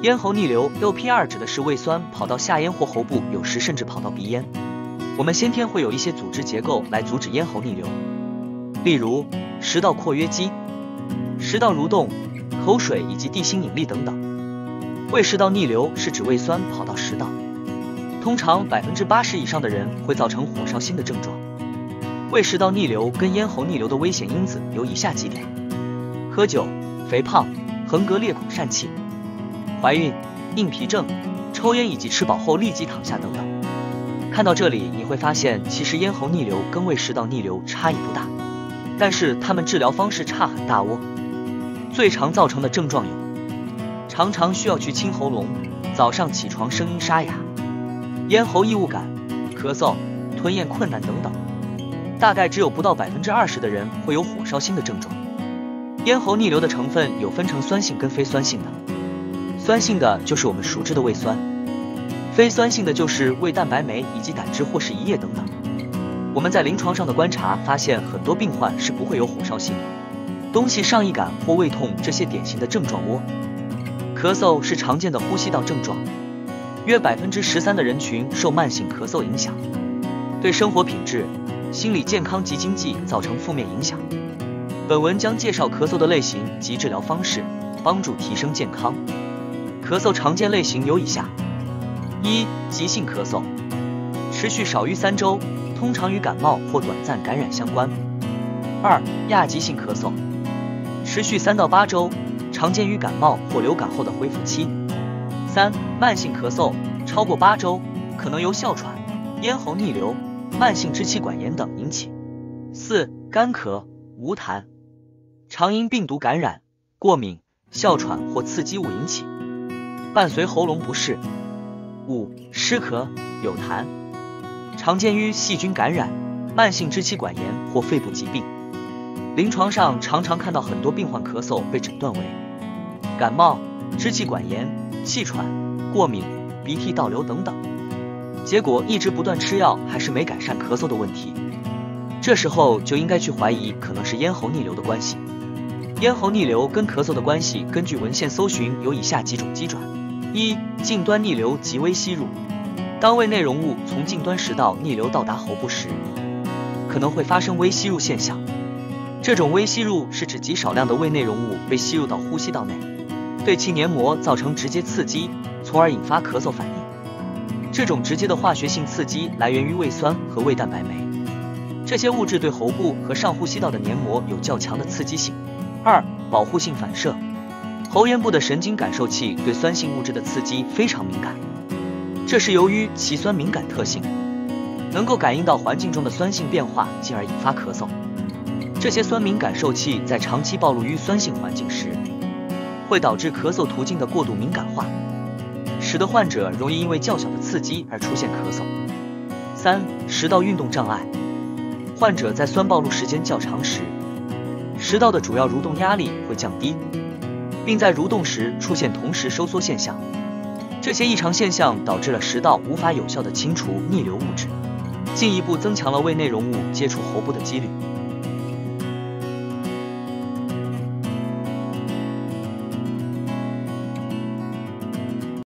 咽喉逆流 （LP2） 指的是胃酸跑到下咽或喉部，有时甚至跑到鼻咽。我们先天会有一些组织结构来阻止咽喉逆流，例如食道括约肌、食道蠕动、口水以及地心引力等等。胃食道逆流是指胃酸跑到食道，通常80%以上的人会造成火烧心的症状。胃食道逆流跟咽喉逆流的危险因子有以下几点：喝酒、肥胖、横膈裂孔疝气、怀孕、硬皮症、抽烟以及吃饱后立即躺下等等。看到这里，你会发现其实咽喉逆流跟胃食道逆流差异不大，但是它们治疗方式差很大哦。最常造成的症状有：常常需要去清喉咙，早上起床声音沙哑，咽喉异物感、咳嗽、吞咽困难等等。大概只有不到20%的人会有火烧心的症状。咽喉逆流的成分有分成酸性跟非酸性的，酸性的就是我们熟知的胃酸，非酸性的就是胃蛋白酶以及胆汁或是胰液等等。我们在临床上的观察发现，很多病患是不会有火烧心、东西上溢感或胃痛这些典型的症状哦。咳嗽是常见的呼吸道症状，约13%的人群受慢性咳嗽影响，对生活品质、心理健康及经济造成负面影响。本文将介绍咳嗽的类型及治疗方式，帮助提升健康。咳嗽常见类型有以下：一、急性咳嗽，持续少于3周，通常与感冒或短暂感染相关。二、亚急性咳嗽，持续3到8周，常见于感冒或流感后的恢复期。三、慢性咳嗽，超过8周，可能由哮喘、咽喉逆流、慢性支气管炎等引起。四、干咳、无痰，常因病毒感染、过敏、哮喘或刺激物引起，伴随喉咙不适。五、湿咳、有痰，常见于细菌感染、慢性支气管炎或肺部疾病。临床上常常看到很多病患咳嗽被诊断为感冒、支气管炎、气喘、过敏、鼻涕倒流等等，结果一直不断吃药还是没改善咳嗽的问题。这时候就应该去怀疑可能是咽喉逆流的关系。咽喉逆流跟咳嗽的关系，根据文献搜寻有以下几种机转：一、近端逆流及微吸入，当胃内容物从近端食道逆流到达喉部时，可能会发生微吸入现象。这种微吸入是指极少量的胃内容物被吸入到呼吸道内，对其黏膜造成直接刺激，从而引发咳嗽反应。这种直接的化学性刺激来源于胃酸和胃蛋白酶，这些物质对喉部和上呼吸道的黏膜有较强的刺激性。二、保护性反射，喉咽部的神经感受器对酸性物质的刺激非常敏感，这是由于其酸敏感特性，能够感应到环境中的酸性变化，进而引发咳嗽。这些酸敏感受器在长期暴露于酸性环境时，会导致咳嗽途径的过度敏感化，使得患者容易因为较小的刺激而出现咳嗽。三、食道运动障碍，患者在酸暴露时间较长时，食道的主要蠕动压力会降低，并在蠕动时出现同时收缩现象。这些异常现象导致了食道无法有效地清除逆流物质，进一步增强了胃内容物接触喉部的几率。